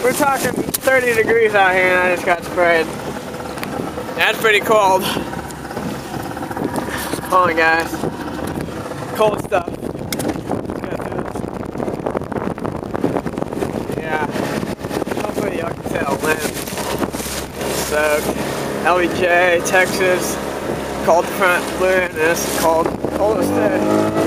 We're talking 30 degrees out here and I just got sprayed. That's pretty cold. Hold on guys. Cold stuff. Yeah. Hopefully y'all can tell. Wind. Soaked. LBJ, Texas. Cold front blue and this is cold. Coldest day.